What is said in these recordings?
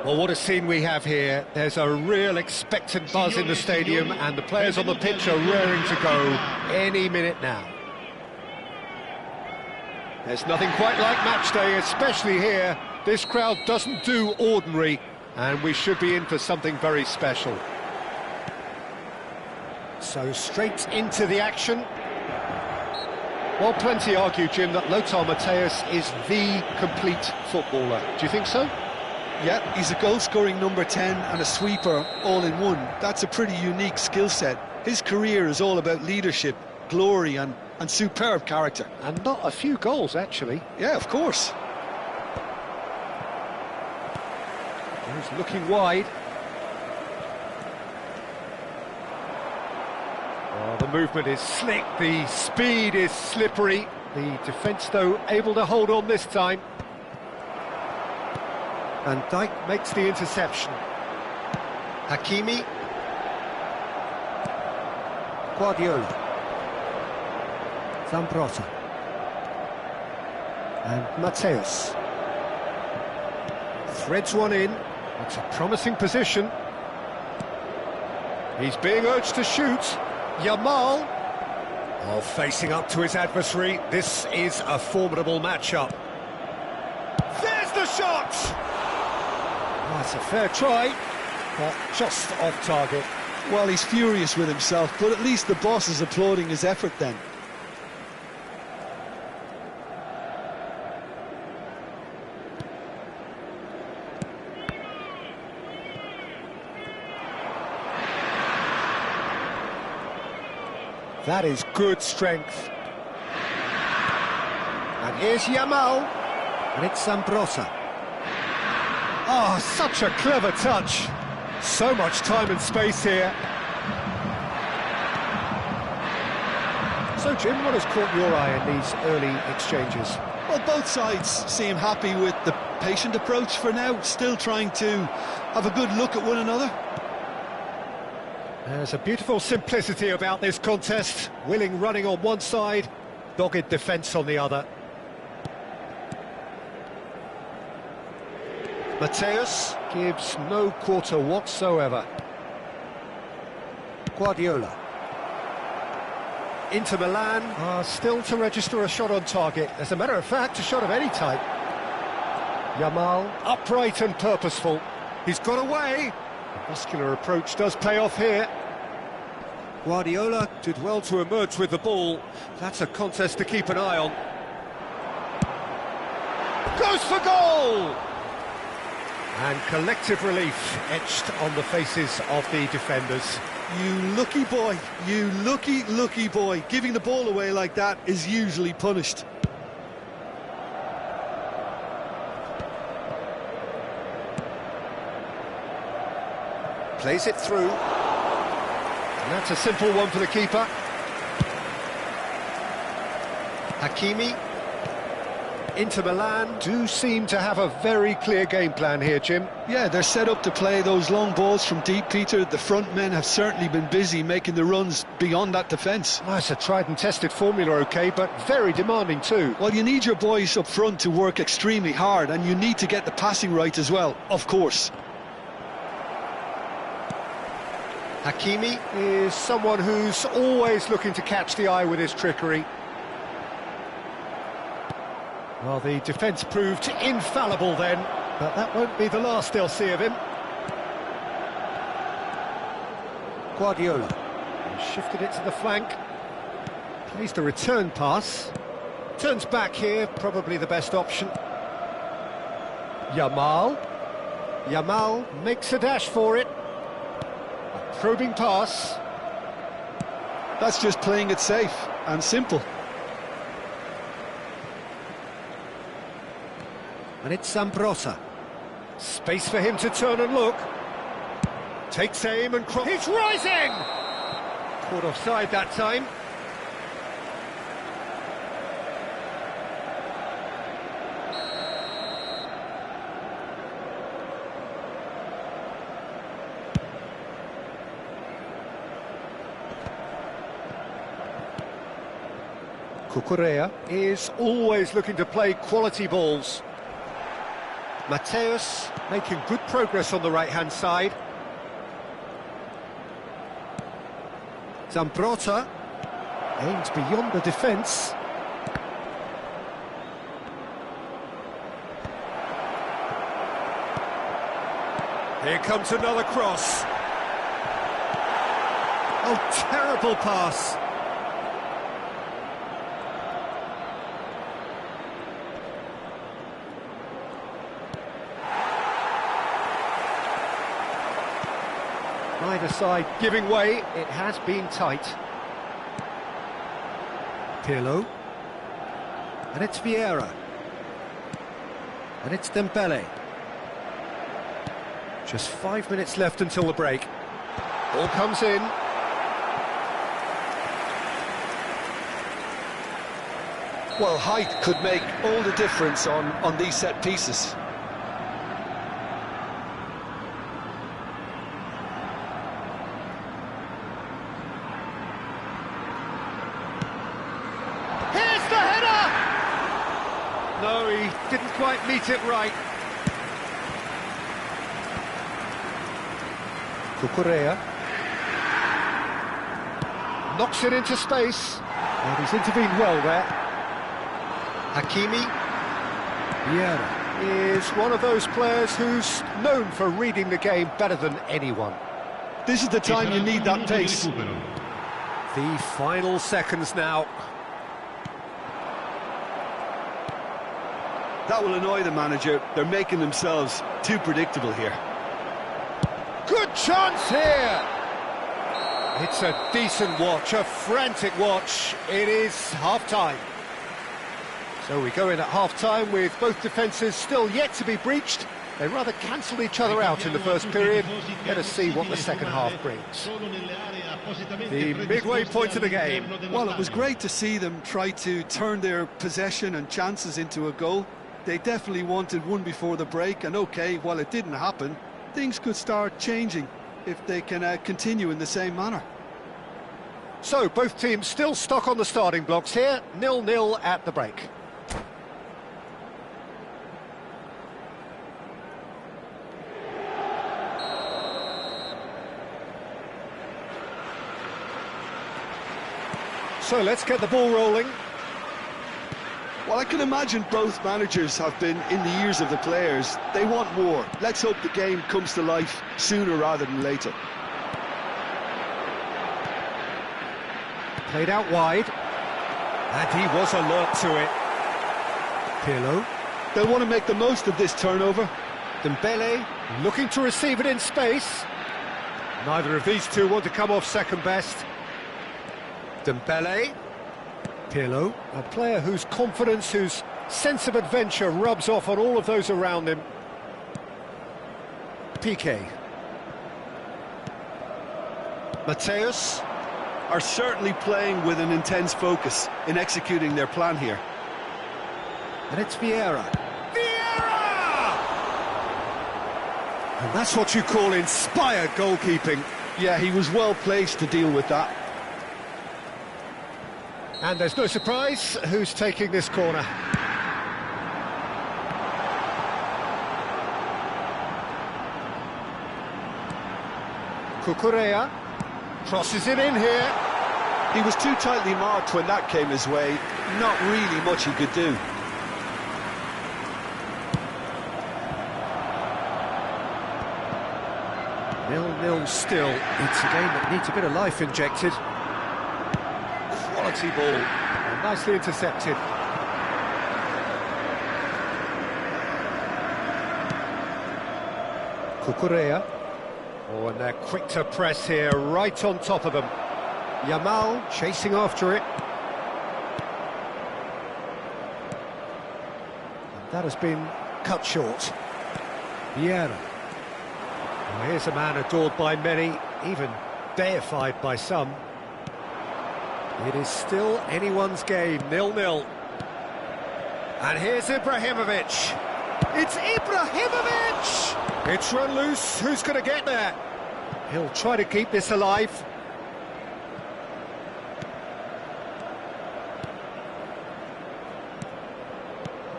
Well, what a scene we have here. There's a real expectant buzz in the stadium, and the players on the pitch are raring to go any minute now. There's nothing quite like match day, especially here. This crowd doesn't do ordinary, and we should be in for something very special. So straight into the action. Well, plenty argue, Jim, that Lothar Matthäus is the complete footballer. Do you think so? Yeah, he's a goal-scoring number 10 and a sweeper all in one. That's a pretty unique skill set. His career is all about leadership, glory and superb character. And not a few goals, actually. Yeah, of course. He's looking wide. Oh, the movement is slick, the speed is slippery. The defence, though, able to hold on this time. And Dijk makes the interception. Hakimi. Guardiola. Zambrotta. And Matthäus. Threads one in. It's a promising position. He's being urged to shoot. Yamal. Oh, facing up to his adversary. This is a formidable matchup. There's the shot! Oh, it's a fair try, but just off target. Well, he's furious with himself, but at least the boss is applauding his effort then. That is good strength. And here's Yamal. And it's Zambrotta. Oh, such a clever touch. So much time and space here. So, Jim, what has caught your eye in these early exchanges? Well, both sides seem happy with the patient approach for now, still trying to have a good look at one another. There's a beautiful simplicity about this contest. Willing running on one side, dogged defence on the other. Matthäus gives no quarter whatsoever. Guardiola. Inter Milan are still to register a shot on target. As a matter of fact, a shot of any type. Yamal, upright and purposeful. He's got away. The muscular approach does pay off here. Guardiola did well to emerge with the ball. That's a contest to keep an eye on. Goes for goal! And collective relief etched on the faces of the defenders. You lucky boy, you lucky boy. Giving the ball away like that is usually punished. Plays it through. And that's a simple one for the keeper. Hakimi. Inter Milan do seem to have a very clear game plan here, Jim. Yeah, they're set up to play those long balls from deep, Peter. The front men have certainly been busy making the runs beyond that defence. Well, it's a tried and tested formula, OK, but very demanding too. Well, you need your boys up front to work extremely hard, and you need to get the passing right as well, of course. Hakimi is someone who's always looking to catch the eye with his trickery. Well, the defence proved infallible then, but that won't be the last they'll see of him. Guardiola shifted it to the flank. Plays the return pass. Turns back here, probably the best option. Yamal. Yamal makes a dash for it. A probing pass. That's just playing it safe and simple. And it's Zambrotta. Space for him to turn and look. Takes aim and cross. He's rising! Caught offside that time. Cucurella is always looking to play quality balls. Mateus making good progress on the right-hand side. Zambrota aims beyond the defence. Here comes another cross. Oh, terrible pass. Neither side giving way. It has been tight. Pirlo. And it's Vieira. And it's Dembele. Just 5 minutes left until the break. Ball comes in. Well, height could make all the difference on these set pieces. Here's the header! No, he didn't quite meet it right. Cucurella knocks it into space. And he's intervened well there. Hakimi. Vieira is one of those players who's known for reading the game better than anyone. This is the time you need that pace. The final seconds now. That will annoy the manager. They're making themselves too predictable here. Good chance here! It's a decent watch, a frantic watch. It is half-time. So we go in at half-time with both defences still yet to be breached. They rather cancelled each other out in the first period. Let us see what the second half brings. The midway point of the game. Well, it was great to see them try to turn their possession and chances into a goal. They definitely wanted one before the break, and okay, while it didn't happen, things could start changing if they can continue in the same manner. So, both teams still stuck on the starting blocks here, 0-0 at the break. So, let's get the ball rolling. Well, I can imagine both managers have been in the ears of the players. They want more. Let's hope the game comes to life sooner rather than later. Played out wide. And he was alert to it. Pirlo. They'll want to make the most of this turnover. Dembele looking to receive it in space. Neither of these two want to come off second best. Dembele. Pirlo, a player whose confidence, whose sense of adventure rubs off on all of those around him. Piqué. Mateus. Are certainly playing with an intense focus in executing their plan here. And it's Vieira. Vieira! And that's what you call inspired goalkeeping. Yeah, he was well placed to deal with that. And there's no surprise who's taking this corner. Cucurella crosses it in here. He was too tightly marked when that came his way. Not really much he could do. Nil-nil still. It's a game that needs a bit of life injected. Quality ball, and nicely intercepted. Cucurella. Oh, and they're quick to press here, right on top of them. Yamal chasing after it. And that has been cut short. Vieira. Well, here's a man adored by many, even deified by some. It is still anyone's game, 0-0. And here's Ibrahimovic. It's Ibrahimovic! It's run loose, who's going to get there? He'll try to keep this alive.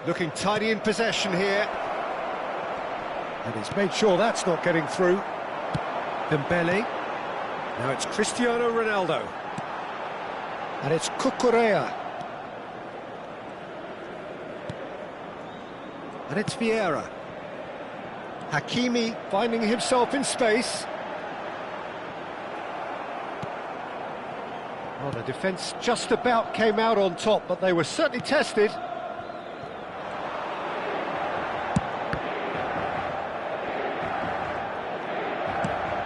Looking tidy in possession here. And he's made sure that's not getting through. Dembele. Now it's Cristiano Ronaldo. And it's Cucurella. And it's Vieira. Hakimi finding himself in space. Well, the defence just about came out on top, but they were certainly tested.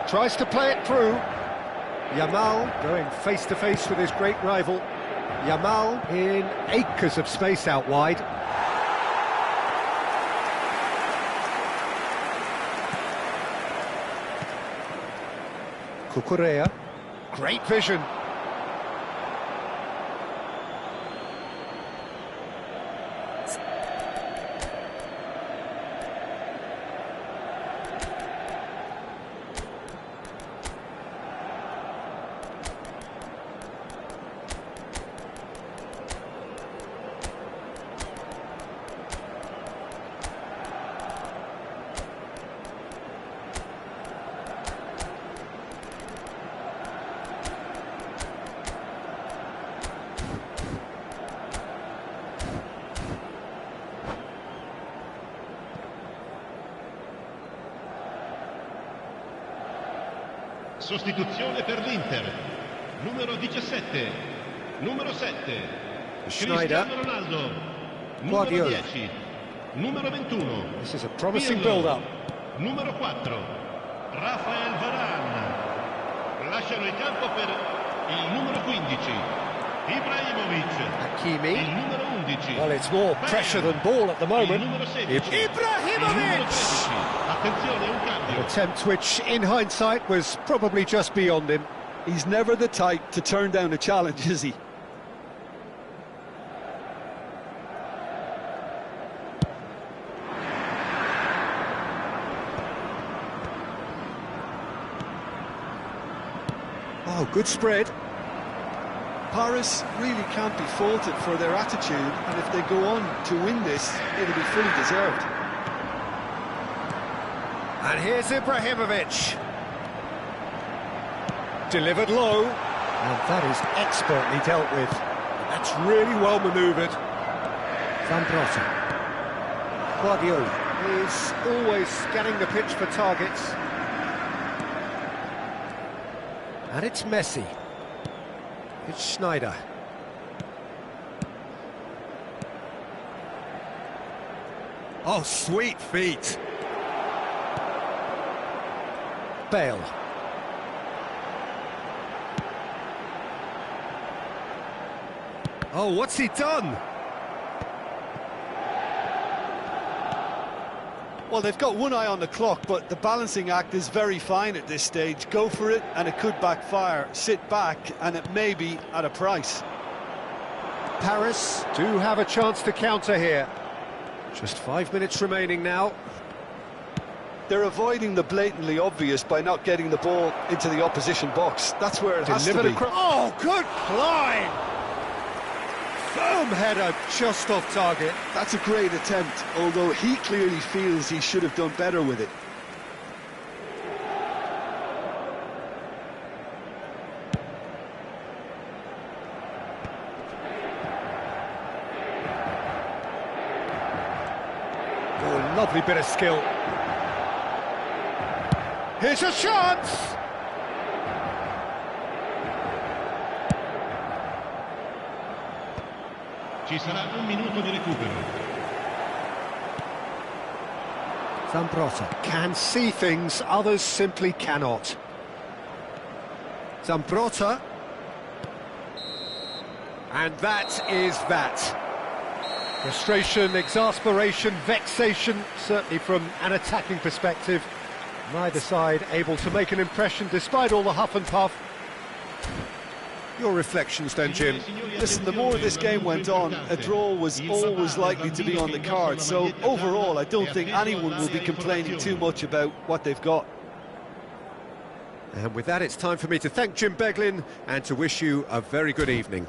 Tries to play it through. Yamal going face-to-face with his great rival. Yamal in acres of space out wide. Cucurella. Great vision. Sostituzione per l'Inter, numero 17, numero 7, Schneider. Cristiano Ronaldo, numero Guardiola. 10, numero 21, This is a promising Pirlo, build-up. numero 4, Rafael Varane, lasciano il campo per il numero 15, Ibrahimovic, Hakimi. il numero 11, Well, it's more pressure than ball at the il moment. numero 16, il numero Ibrahimovic! 13, attenzione, un An cambio. attempt which, in hindsight, was probably just beyond him. He's never the type to turn down a challenge, is he? Oh, good spread. Paris really can't be faulted for their attitude, and if they go on to win this, it'll be fully deserved. And here's Ibrahimovic. Delivered low. And that is expertly dealt with. That's really well manoeuvred. Zambrotta. Guardiola is always scanning the pitch for targets. And it's Messi. It's Schneider. Oh, sweet feet. Bale. Oh, what's he done? Well, they've got one eye on the clock, but the balancing act is very fine at this stage. Go for it, and it could backfire. Sit back, and it may be at a price. Paris do have a chance to counter here. Just 5 minutes remaining now. They're avoiding the blatantly obvious by not getting the ball into the opposition box. That's where it has to be. Oh, good climb! Firm header just off target. That's a great attempt, although he clearly feels he should have done better with it. Oh, lovely bit of skill. Here's a chance! Ci sarà un minuto di recupero. Zambrotta can see things others simply cannot. Zambrotta. And that is that. Frustration, exasperation, vexation, certainly from an attacking perspective. Neither side able to make an impression despite all the huff and puff. Your reflections then, Jim? Listen, the more this game went on, a draw was always likely to be on the card. So overall, I don't think anyone will be complaining too much about what they've got. And with that, it's time for me to thank Jim Beglin and to wish you a very good evening.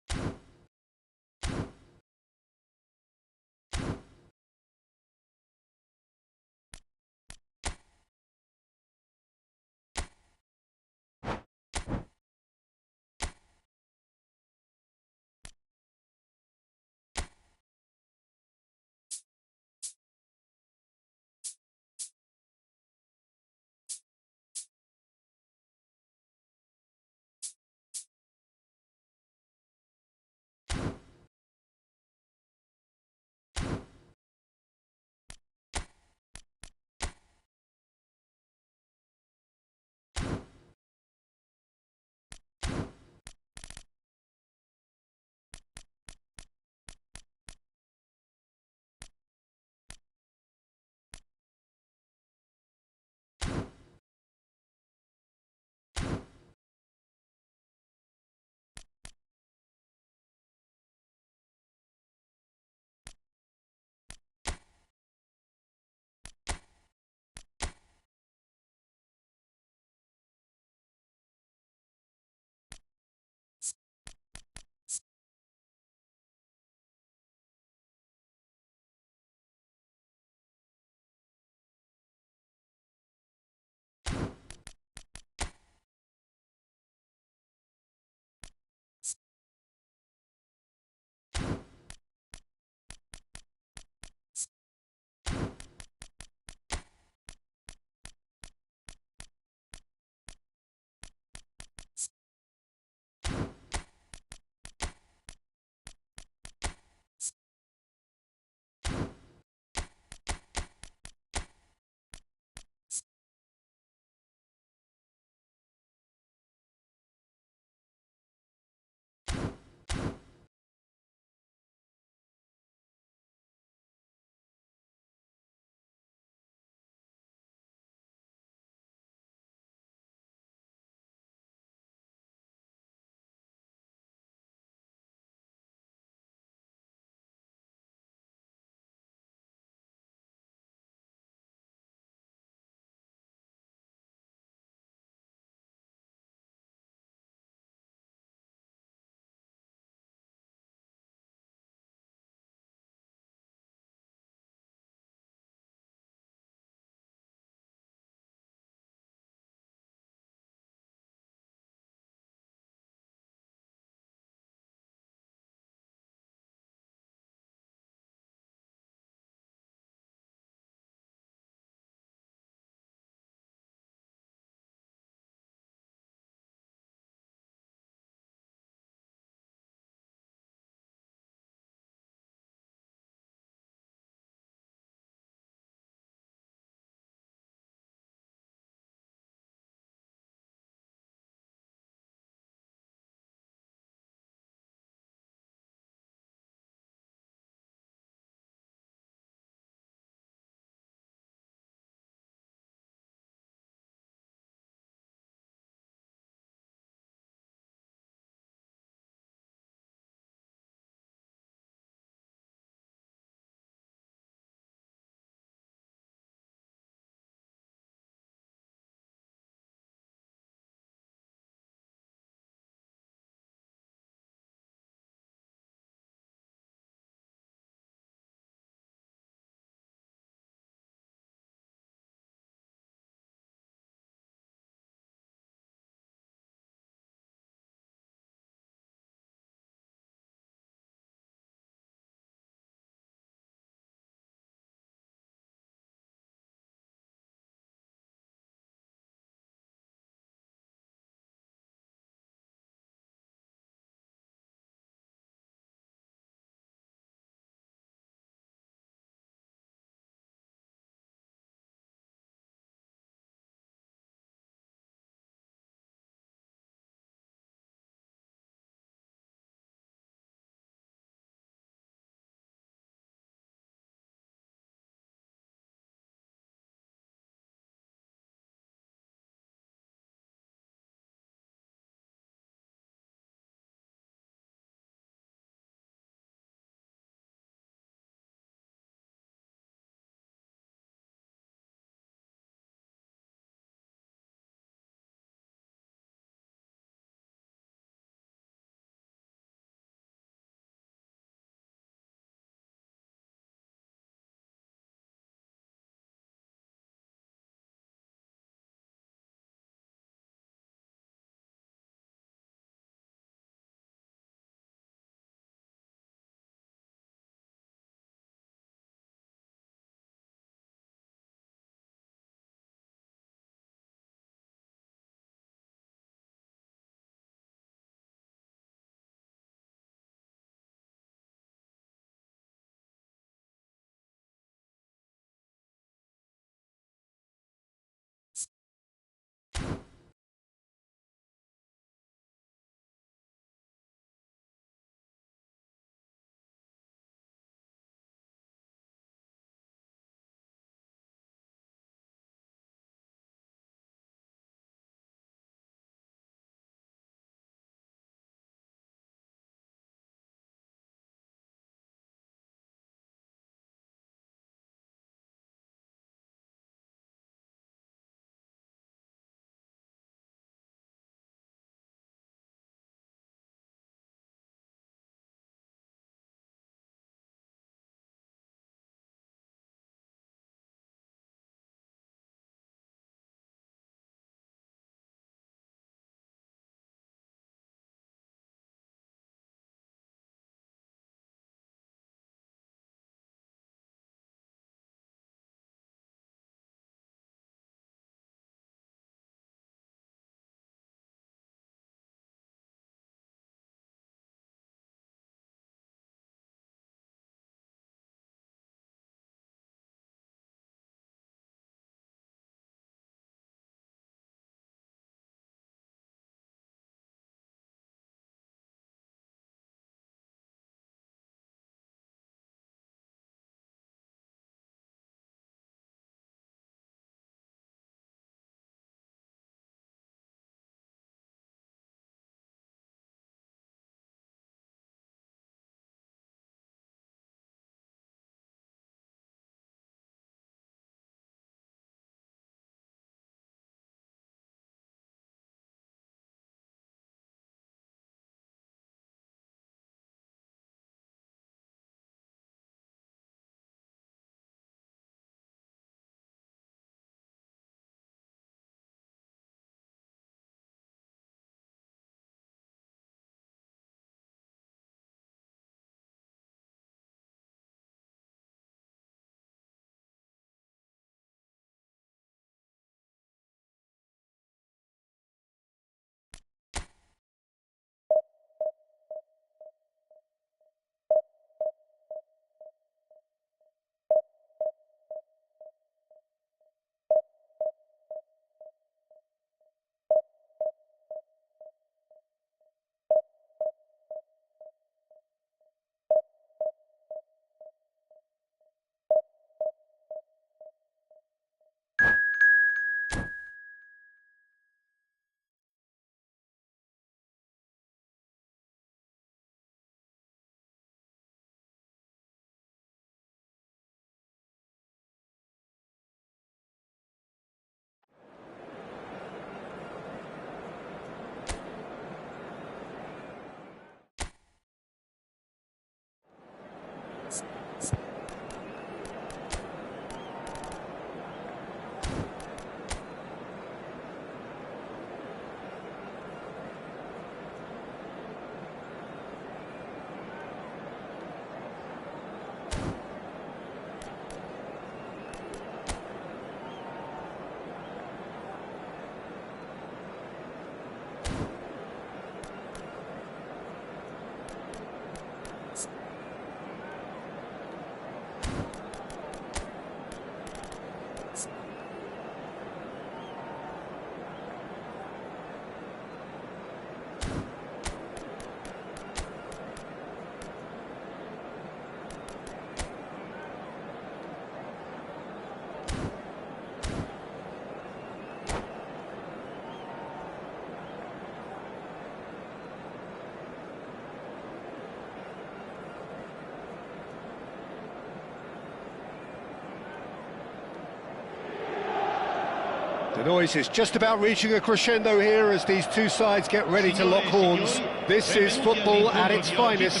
The noise is just about reaching a crescendo here as these two sides get ready to lock horns. This is football at its finest.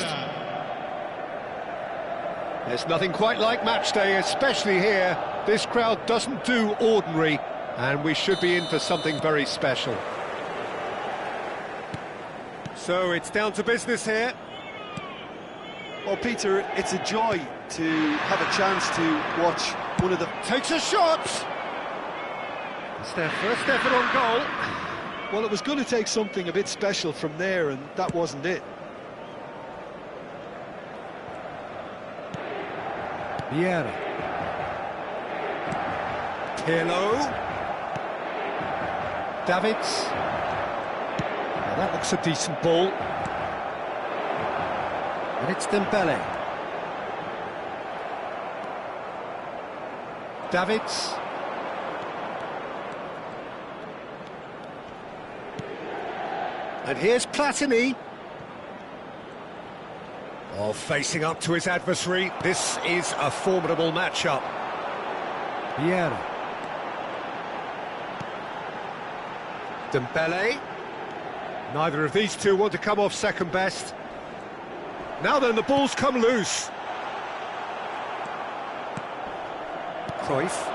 There's nothing quite like match day, especially here. This crowd doesn't do ordinary, and we should be in for something very special. So it's down to business here. Well, Peter, it's a joy to have a chance to watch one of the... Takes a shot! It's their first effort on goal. Well, it was going to take something a bit special from there, and that wasn't it. Vieira. Pirlo. Davids. Now that looks a decent ball. And it's Dembele. Davids. And here's Platini. Oh, facing up to his adversary. This is a formidable matchup. Vieira. Dembele. Neither of these two want to come off second best. Now then, the ball's come loose. Cruyff.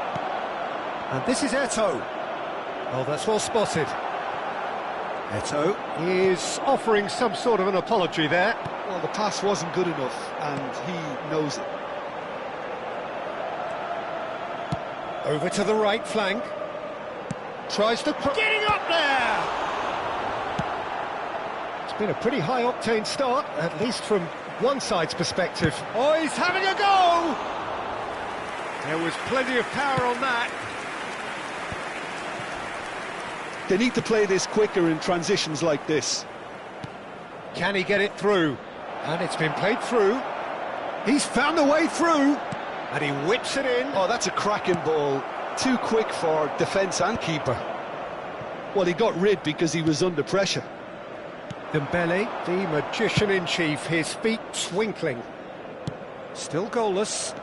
And this is Eto'o. Oh, that's well spotted. Eto'o is offering some sort of an apology there. Well, the pass wasn't good enough, and he knows it. Over to the right flank. Tries to... Getting up there! It's been a pretty high-octane start, at least from one side's perspective. Oh, he's having a go! There was plenty of power on that. They need to play this quicker in transitions like this. Can he get it through? And it's been played through. He's found a way through. And he whips it in. Oh, that's a cracking ball. Too quick for defence and keeper. Well, he got rid because he was under pressure. Dembele, the magician-in-chief, his feet twinkling. Still goalless.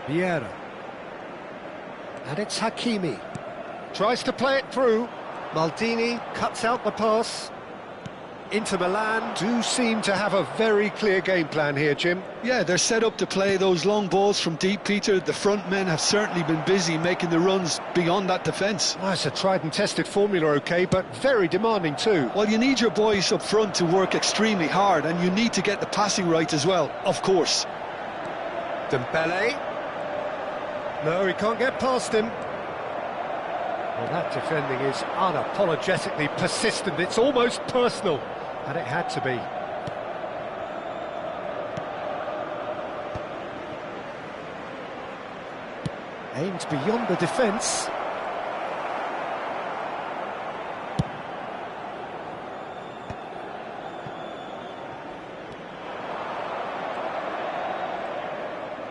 Vieira. And it's Hakimi. Tries to play it through. Maldini cuts out the pass. Inter Milan do seem to have a very clear game plan here, Jim. Yeah, they're set up to play those long balls from deep, Peter. The front men have certainly been busy making the runs beyond that defence. Oh, it's a tried and tested formula, OK, but very demanding too. Well, you need your boys up front to work extremely hard, and you need to get the passing right as well, of course. Dembele. No, he can't get past him. Well, that defending is unapologetically persistent. It's almost personal, and it had to be. Aims beyond the defence.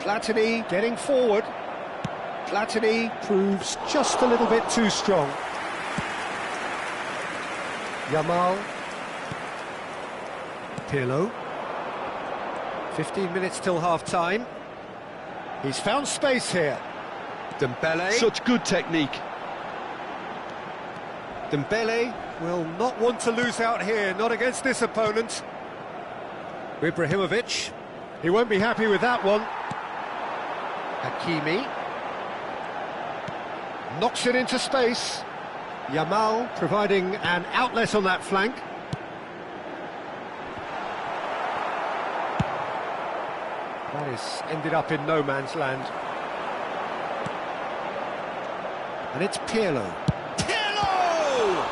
Platini getting forward. Platini proves just a little bit too strong. Yamal. Pirlo. 15 minutes till half-time. He's found space here. Dembele. Such good technique. Dembele will not want to lose out here, not against this opponent. Ibrahimovic. He won't be happy with that one. Hakimi. Knocks it into space. Yamal providing an outlet on that flank. That is ended up in no man's land. And it's Pirlo. Pirlo!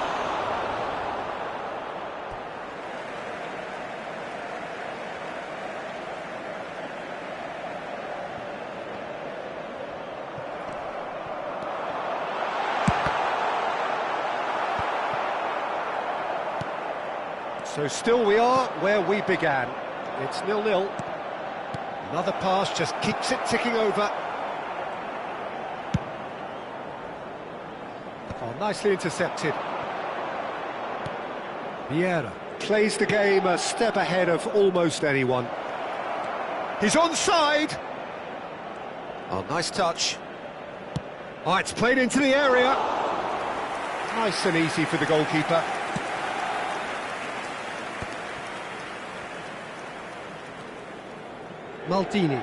So still we are where we began. It's 0-0. Another pass just keeps it ticking over. Oh, nicely intercepted. Vieira plays the game a step ahead of almost anyone. He's onside. Oh, nice touch. Oh, it's played into the area. Nice and easy for the goalkeeper. Maldini.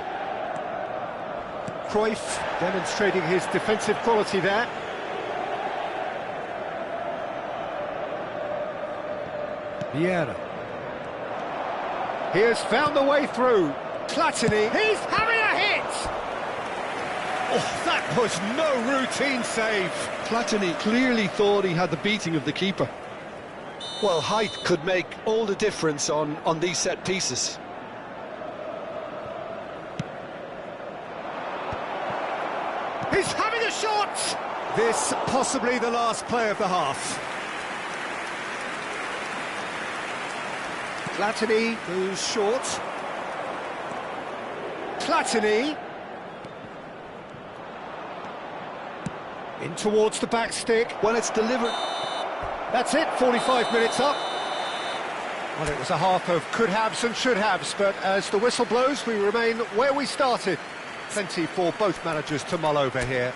Cruyff demonstrating his defensive quality there. Vieira. He has found the way through. Platini. He's having a hit! Oh, that was no routine save. Platini clearly thought he had the beating of the keeper. Well, height could make all the difference on these set pieces. He's having a shot! This possibly the last play of the half. Platini goes short. Platini. In towards the back stick. When it's delivered. That's it, 45 minutes up. Well, it was a half of could-haves and should-haves, but as the whistle blows, we remain where we started. Plenty for both managers to mull over here.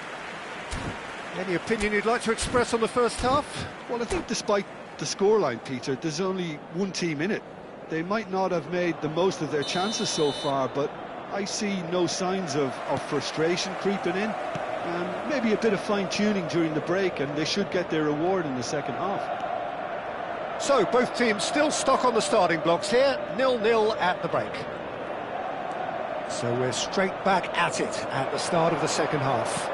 Any opinion you'd like to express on the first half? Well, I think despite the scoreline, Peter, there's only one team in it. They might not have made the most of their chances so far, but I see no signs of frustration creeping in. And maybe a bit of fine-tuning during the break, and they should get their reward in the second half. So, both teams still stuck on the starting blocks here, 0-0 at the break. So we're straight back at it at the start of the second half.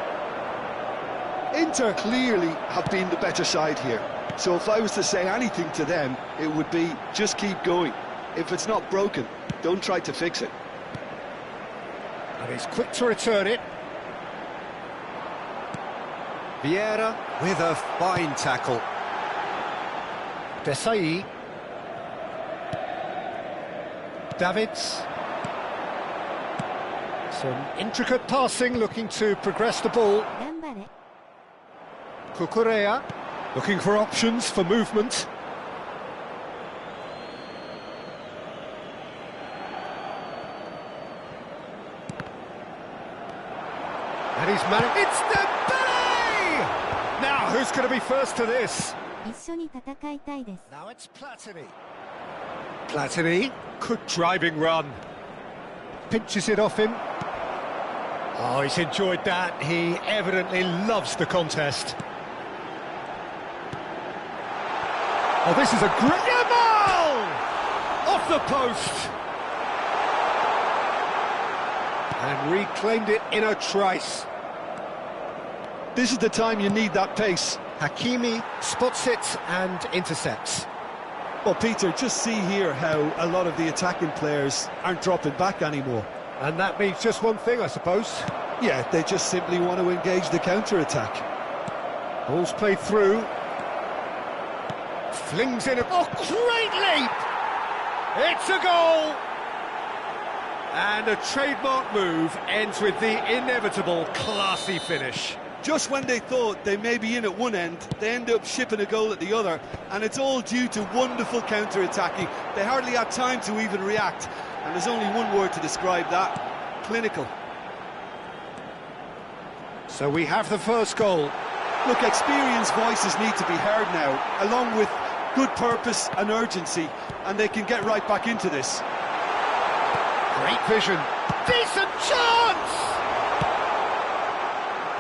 Inter clearly have been the better side here. So if I was to say anything to them, it would be just keep going. If it's not broken, don't try to fix it. And he's quick to return it. Vieira with a fine tackle. Desai. Davids. Some intricate passing, looking to progress the ball. Cucurella, looking for options for movement. And he's managed. It's Dembele! Now, who's going to be first to this? Now it's Platini. Platini, good driving run. Pinches it off him. Oh, he's enjoyed that. He evidently loves the contest. Oh, this is a great... Yamal! Off the post! And reclaimed it in a trice. This is the time you need that pace. Hakimi spots it and intercepts. Well, Peter, just see here how a lot of the attacking players aren't dropping back anymore. And that means just one thing, I suppose. Yeah, they just simply want to engage the counter-attack. Ball's played through. Flings in a... Oh, great leap! It's a goal! And a trademark move ends with the inevitable classy finish. Just when they thought they may be in at one end, they end up shipping a goal at the other, and it's all due to wonderful counter-attacking. They hardly had time to even react, and there's only one word to describe that: clinical. So we have the first goal. Look, experienced voices need to be heard now, along with good purpose and urgency, and they can get right back into this. Great vision. Decent chance!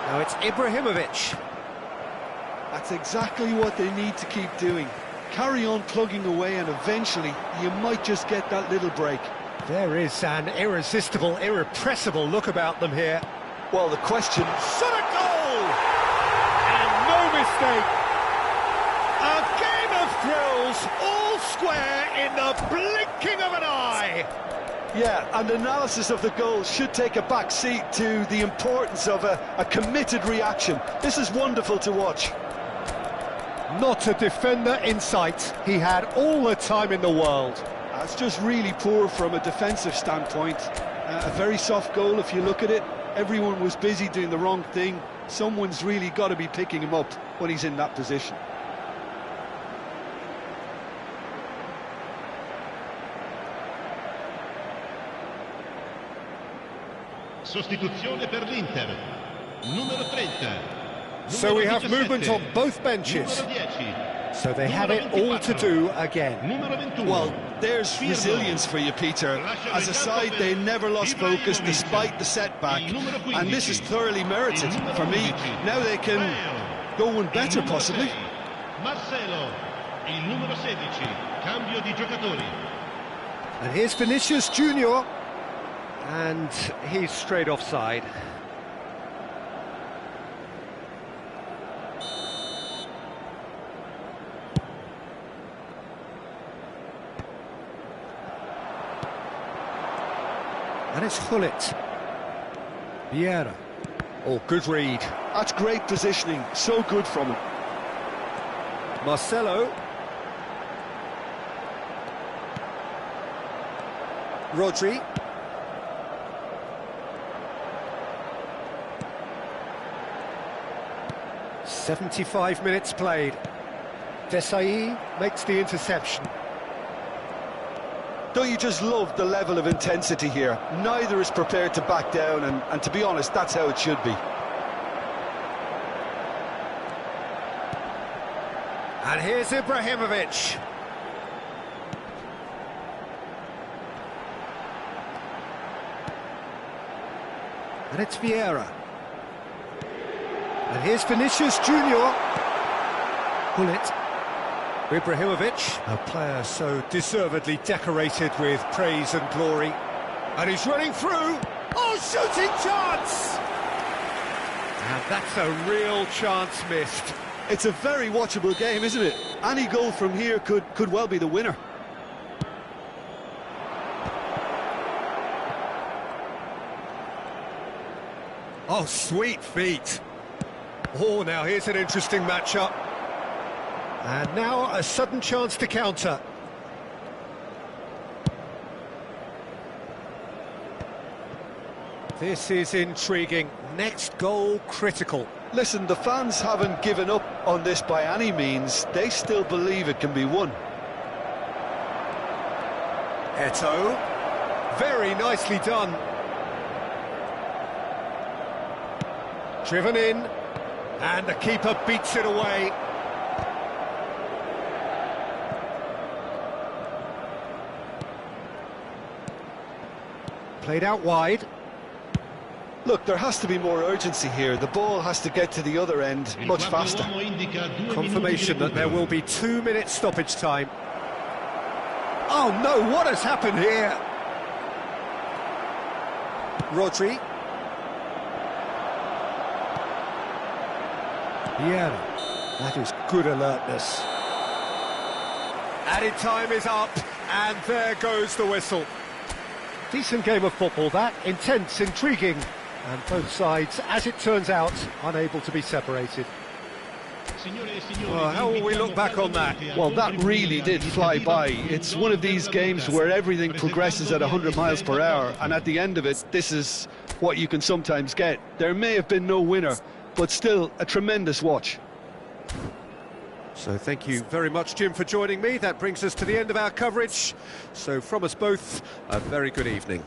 Now it's Ibrahimovic. That's exactly what they need to keep doing. Carry on plugging away and eventually you might just get that little break. There is an irresistible, irrepressible look about them here. Well, the question... Shot a goal! And no mistake. A game of thrills, all square in the blinking of an eye. Yeah, and analysis of the goal should take a back seat to the importance of a committed reaction. This is wonderful to watch. Not a defender in sight. He had all the time in the world. That's just really poor from a defensive standpoint. A very soft goal if you look at it. Everyone was busy doing the wrong thing. Someone's really got to be picking him up when he's in that position. Sostituzione per l'Inter. Numero 30. So we have movement on both benches. So they have it all to do again. Well, there's resilience for you, Peter. As a side, they never lost focus despite the setback. And this is thoroughly merited for me. Now they can go one better, possibly. Marcelo, il numero 16. Cambio di giocatori. And here's Vinicius Junior. And he's straight offside. And it's Gullit. Vieira. Oh, good read. That's great positioning. So good from him. Marcelo. Rodri. "75 minutes played. Desai makes the interception. Don't you just love the level of intensity here? Neither is prepared to back down, and to be honest, that's how it should be. And here's Ibrahimovic. And it's Vieira. And here's Vinicius Junior. Gullit. Ibrahimovic, a player so deservedly decorated with praise and glory. And he's running through. Oh, shooting chance! And that's a real chance missed. It's a very watchable game, isn't it? Any goal from here could well be the winner. Oh, sweet feet. Oh, now here's an interesting matchup. And now a sudden chance to counter. This is intriguing. Next goal critical. Listen, the fans haven't given up on this by any means. They still believe it can be won. Eto'o. Very nicely done. Driven in. And the keeper beats it away. Played out wide. Look, there has to be more urgency here. The ball has to get to the other end much faster. Confirmation that there will be 2 minutes stoppage time. Oh no, what has happened here? Rodri. Vieira. That is good alertness. Added time is up, and there goes the whistle. Decent game of football, that. Intense, intriguing, and both sides, as it turns out, unable to be separated. Well, how will we look back on that? Well, that really did fly by. It's one of these games where everything progresses at 100 miles per hour, and at the end of it, this is what you can sometimes get. There may have been no winner, but still a tremendous watch. So thank you very much, Jim, for joining me. That brings us to the end of our coverage. So from us both, a very good evening.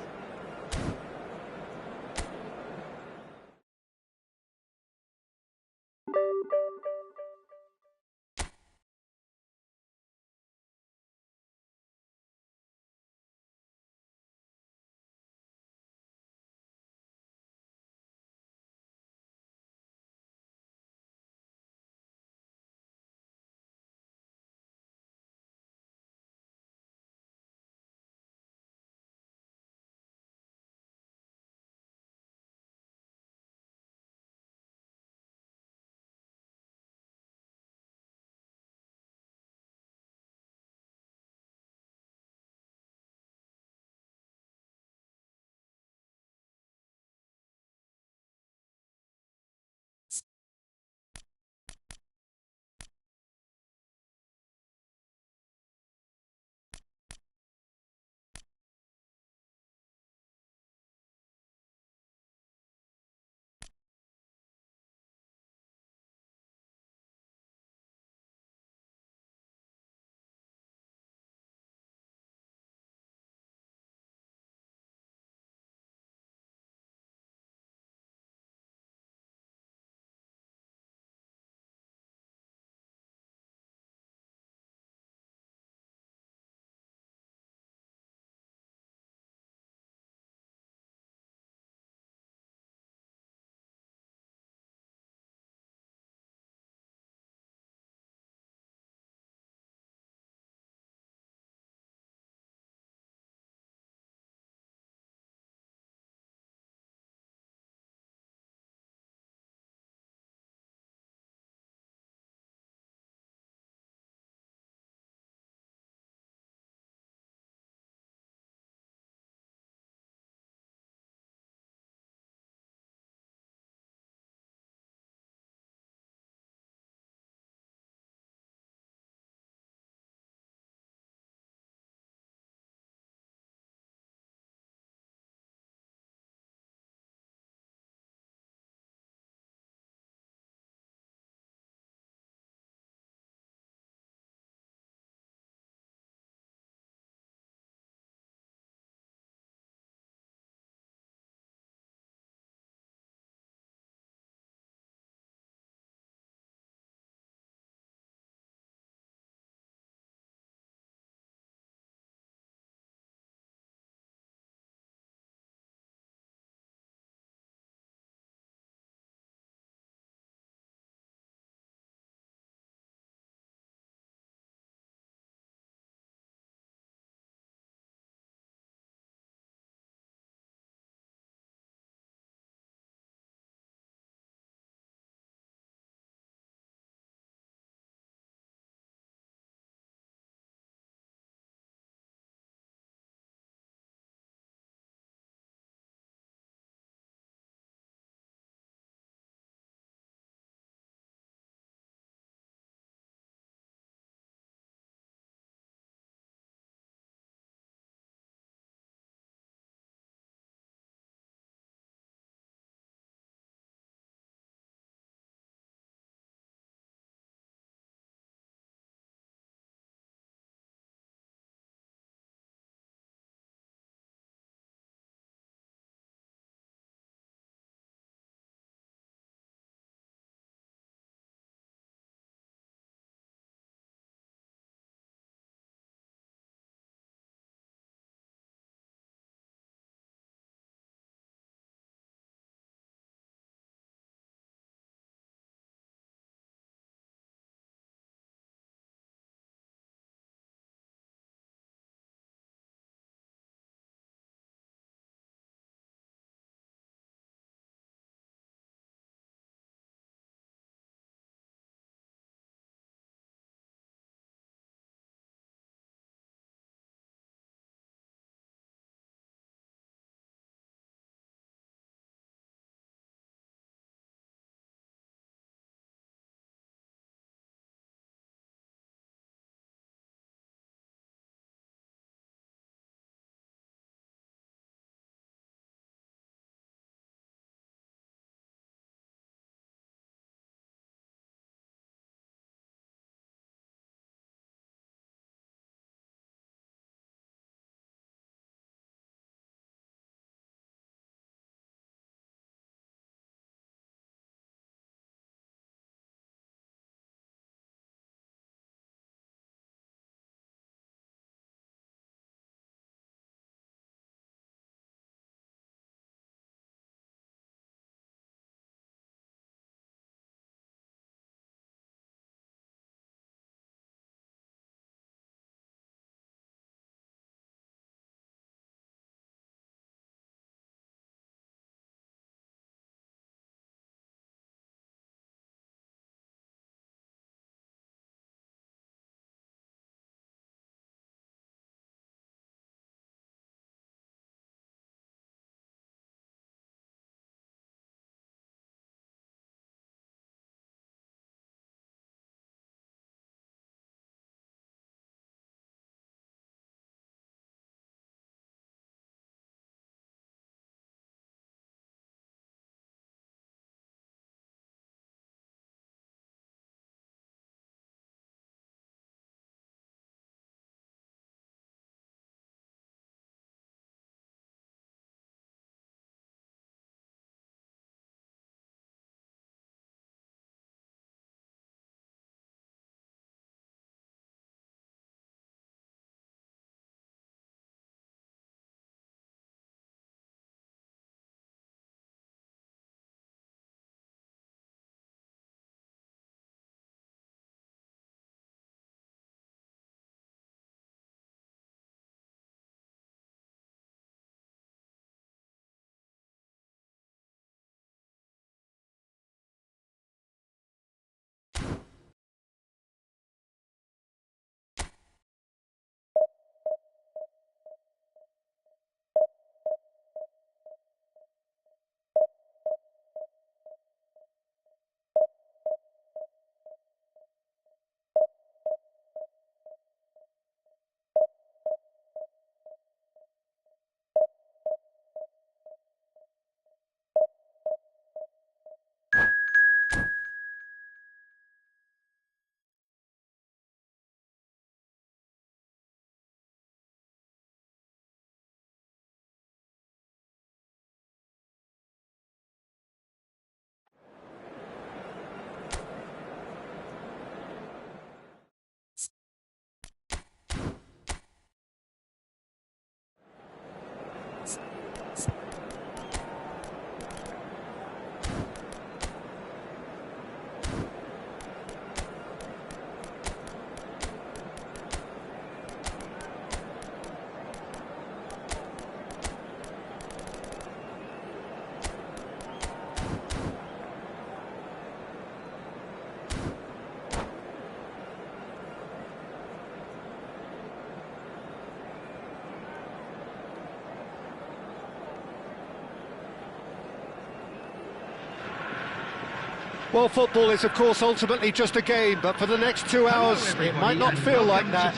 Well, football is, of course, ultimately just a game, but for the next 2 hours, it might not feel like that.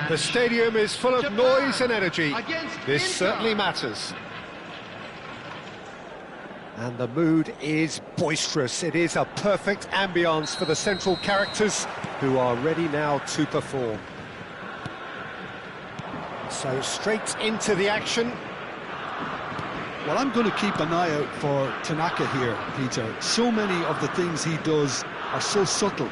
The stadium is full of noise and energy. This certainly matters. And the mood is boisterous. It is a perfect ambience for the central characters, who are ready now to perform. So straight into the action. Well, I'm going to keep an eye out for Tanaka here, Peter. So many of the things he does are so subtle,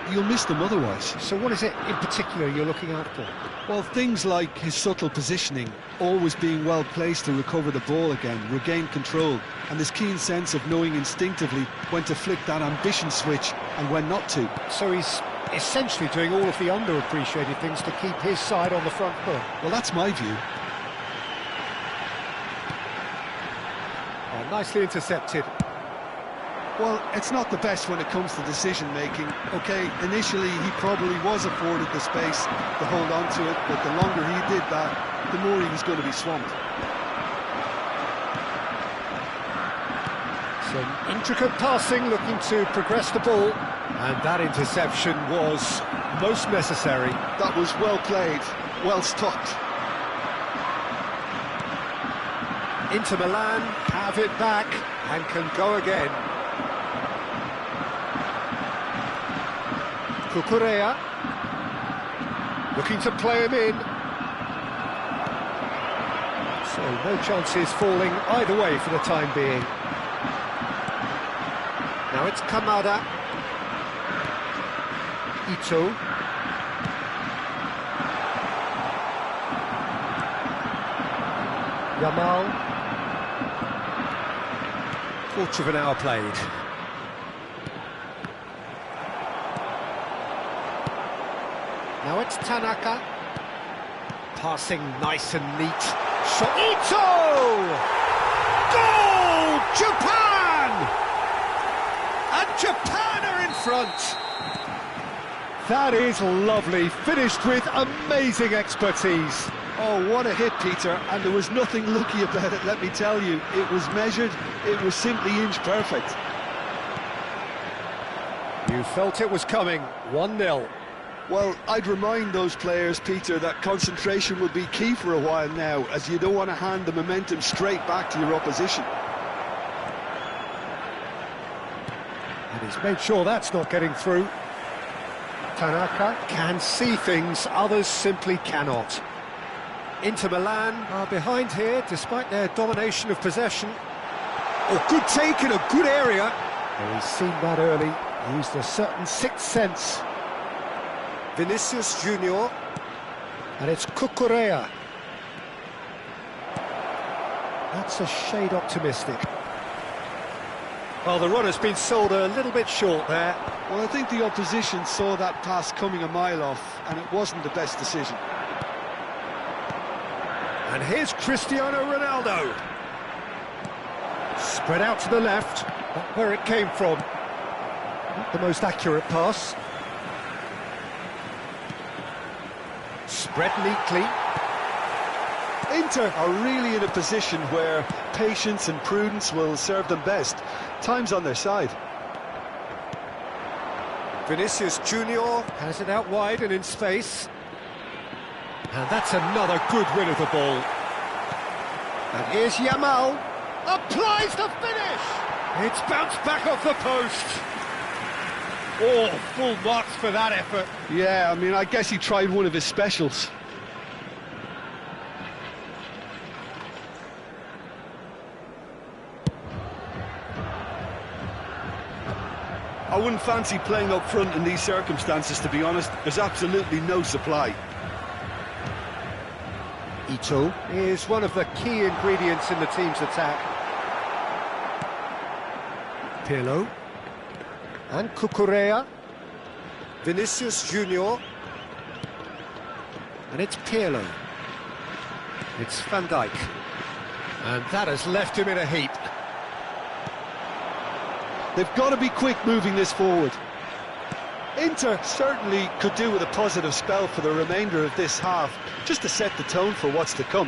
you'll miss them otherwise. So what is it in particular you're looking out for? Well, things like his subtle positioning, always being well placed to recover the ball again, regain control, and this keen sense of knowing instinctively when to flick that ambition switch and when not to. So he's essentially doing all of the underappreciated things to keep his side on the front foot. Well, that's my view. Oh, nicely intercepted. Well, it's not the best when it comes to decision-making. OK, initially he probably was afforded the space to hold on to it, but the longer he did that, the more he was going to be swamped. Some intricate passing, looking to progress the ball, and that interception was most necessary. That was well played, well stopped. Inter Milan have it back and can go again. Cucurella looking to play him in. So no chances falling either way for the time being. Now it's Kamada. Ito. Yamal. Quarter of an hour played. Now it's Tanaka. Passing nice and neat. Shot. Ito! Goal! Japan! And Japan are in front. That is lovely. Finished with amazing expertise. Oh, what a hit, Peter, and there was nothing lucky about it, let me tell you. It was measured, it was simply inch perfect. You felt it was coming, 1-0. Well, I'd remind those players, Peter, that concentration will be key for a while now, as you don't want to hand the momentum straight back to your opposition. And he's made sure that's not getting through. Tanaka can see things others simply cannot. Inter Milan are behind here, despite their domination of possession. Oh, good take in a good area. Well, he's seen that early, used a certain sixth sense. Vinicius Junior, and it's Cucurella. That's a shade optimistic. Well, the run has been sold a little bit short there. Well, I think the opposition saw that pass coming a mile off, and it wasn't the best decision. And here's Cristiano Ronaldo. Spread out to the left, not where it came from. Not the most accurate pass. Spread neatly. Inter are really in a position where patience and prudence will serve them best. Time's on their side. Vinicius Junior has it out wide and in space. And that's another good win of the ball. And here's Yamal. Applies the finish! It's bounced back off the post. Oh, full marks for that effort. Yeah, I mean, I guess he tried one of his specials. I wouldn't fancy playing up front in these circumstances, to be honest. There's absolutely no supply. Ito is one of the key ingredients in the team's attack. Pirlo. And Cucurella. Vinicius Junior. And it's Pirlo. It's Van Dijk. And that has left him in a heap. They've got to be quick moving this forward. Inter certainly could do with a positive spell for the remainder of this half, just to set the tone for what's to come.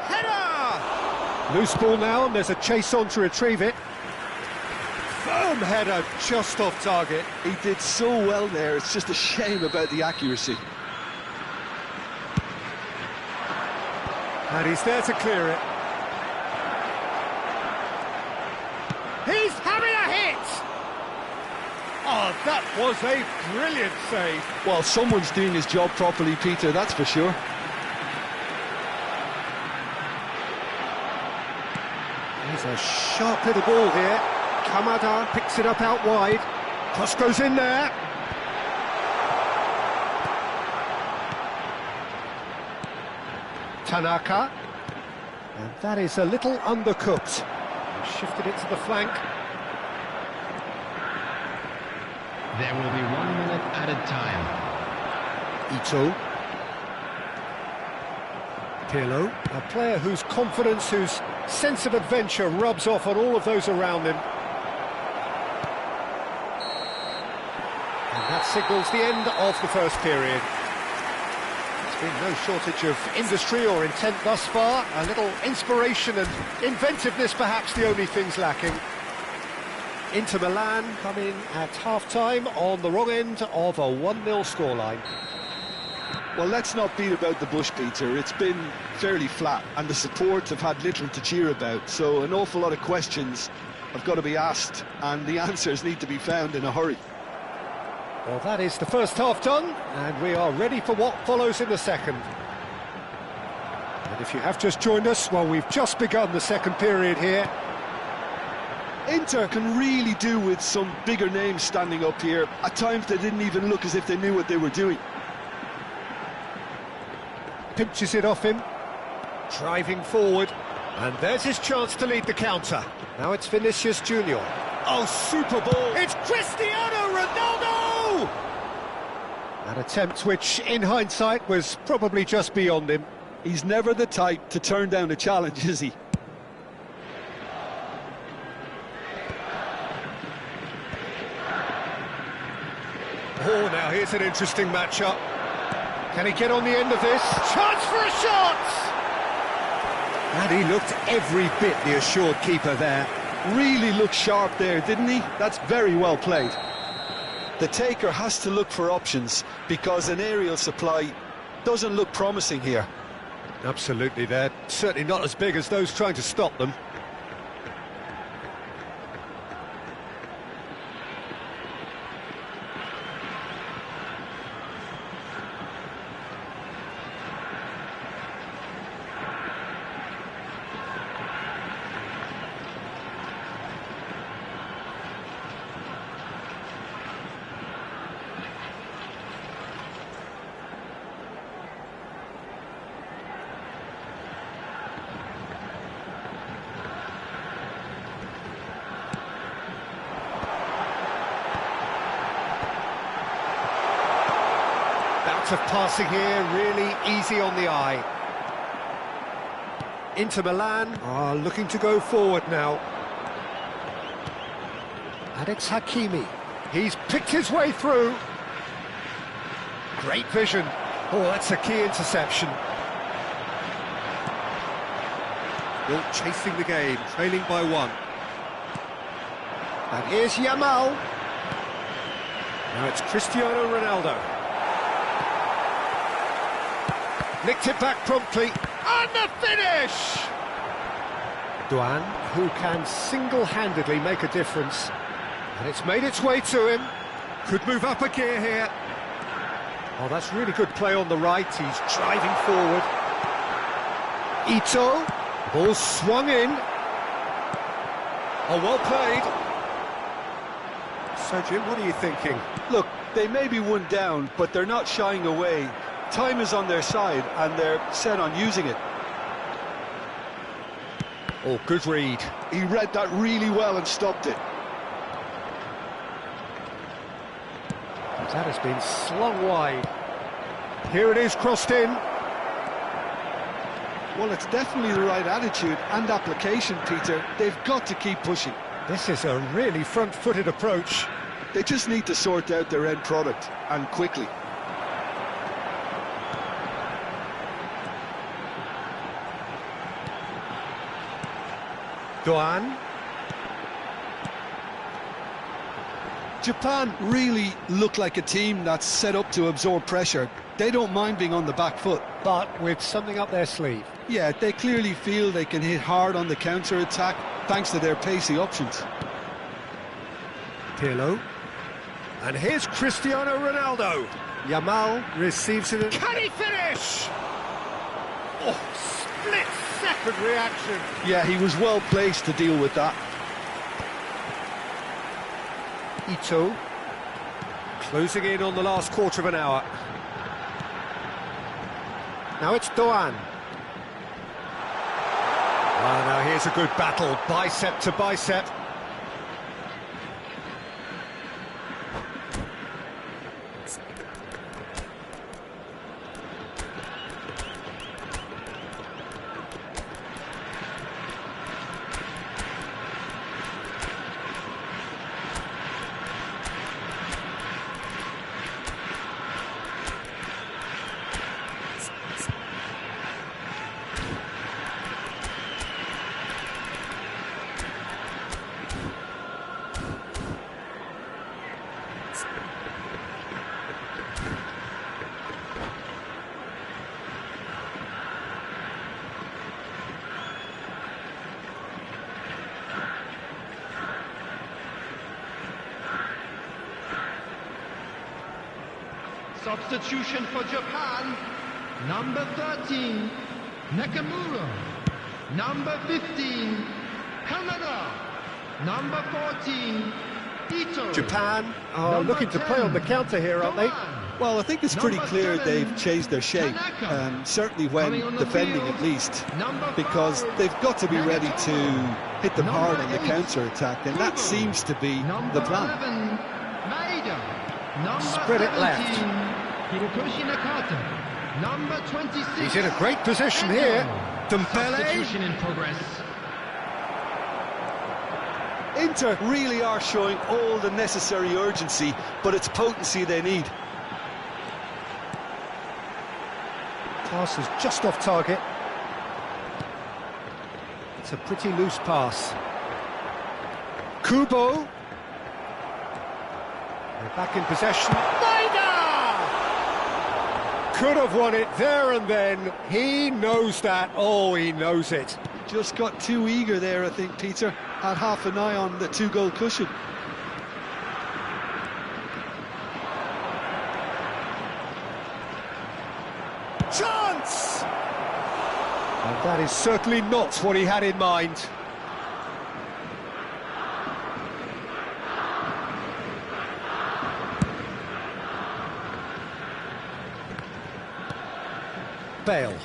Header! Loose ball now, and there's a chase on to retrieve it. Firm header, just off target. He did so well there, it's just a shame about the accuracy. And he's there to clear it. He's having a hit! Oh, that was a brilliant save. Well, someone's doing his job properly, Peter, that's for sure. There's a sharp little ball here. Kamada picks it up out wide. Cross goes in there. Tanaka. And that is a little undercooked. Shifted it to the flank. There will be 1 minute added time. Ito. Pirlo, a player whose confidence, whose sense of adventure rubs off on all of those around him. And that signals the end of the first period. There's been no shortage of industry or intent thus far. A little inspiration and inventiveness perhaps the only things lacking. Inter Milan come in at half-time on the wrong end of a 1-0 scoreline. Well, let's not beat about the bush, Peter. It's been fairly flat, and the support have had little to cheer about, so an awful lot of questions have got to be asked, and the answers need to be found in a hurry. Well, that is the first half done, and we are ready for what follows in the second. And if you have just joined us, well, we've just begun the second period here. Inter can really do with some bigger names standing up here. At times they didn't even look as if they knew what they were doing. Pinches it off him, driving forward, and there's his chance to lead the counter. Now it's Vinicius Junior. Oh, super ball! It's Cristiano Ronaldo! An attempt which, in hindsight, was probably just beyond him. He's never the type to turn down a challenge, is he? Oh, now here's an interesting matchup. Can he get on the end of this? Chance for a shot! And he looked every bit the assured keeper there. Really looked sharp there, didn't he? That's very well played. The taker has to look for options because an aerial supply doesn't look promising here. Absolutely, they're certainly not as big as those trying to stop them. Of passing here, really easy on the eye. Inter Milan are looking to go forward now. And it's Hakimi. He's picked his way through. Great vision. Oh, that's a key interception. Still chasing the game, trailing by 1. And here's Yamal. Now it's Cristiano Ronaldo. Nicked it back promptly, and the finish! Duan, who can single-handedly make a difference. And it's made its way to him. Could move up a gear here. Oh, that's really good play on the right. He's driving forward. Ito. Ball swung in. Oh, well played. So, Jim, what are you thinking? Look, they may be one down, but they're not shying away. Time is on their side, and they're set on using it. Oh, good read. He read that really well and stopped it. That has been slung wide. Here it is, crossed in. Well, it's definitely the right attitude and application, Peter. They've got to keep pushing. This is a really front-footed approach. They just need to sort out their end product, and quickly. Duan. Japan really look like a team that's set up to absorb pressure. They don't mind being on the back foot. But with something up their sleeve. Yeah, they clearly feel they can hit hard on the counter-attack thanks to their pacey options. Pirlo. And here's Cristiano Ronaldo. Yamal receives it. Can he finish? Oh, split-second reaction. Yeah, he was well placed to deal with that. Ito. Closing in on the last quarter of an hour. Now it's Doan. Now here's a good battle, bicep to bicep. Substitution for Japan, number 13, Nakamura, number 15, Canada, number 14, Ito. Japan are looking to play on the counter here, aren't they? Well, I think it's pretty clear they've changed their shape, certainly when defending at least, because they've got to be ready to hit them hard on the counter-attack, and that seems to be the plan. Spread it left. Number 26. He's in a great position here. Dembele. Substitution in progress. Inter really are showing all the necessary urgency, but it's potency they need. Pass is just off target. It's a pretty loose pass. Kubo. They're back in possession. Could have won it there and then. He knows that. Oh, he knows it. Just got too eager there, I think, Peter. Had half an eye on the two-goal cushion. Chance! And that is certainly not what he had in mind. Bale.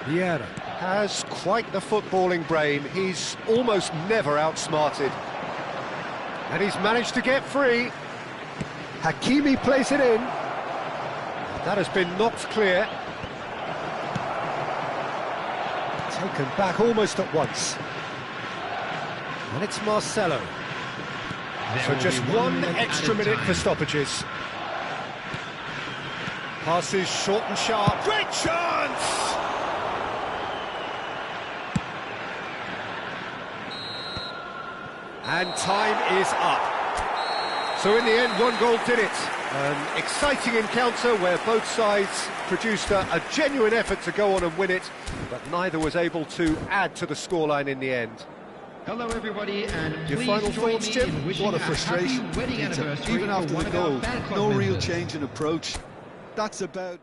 Vieira has quite the footballing brain. He's almost never outsmarted. And he's managed to get free. Hakimi plays it in. That has been knocked clear. Taken back almost at once. And it's Marcelo. So just one extra minute for stoppages. Passes short and sharp. Great chance! And time is up. So in the end, one goal did it. An exciting encounter where both sides produced a genuine effort to go on and win it, but neither was able to add to the scoreline in the end. Hello everybody, and your final thoughts, Jim? What a frustration, Peter. Even after the goal, no real change in approach. That's about...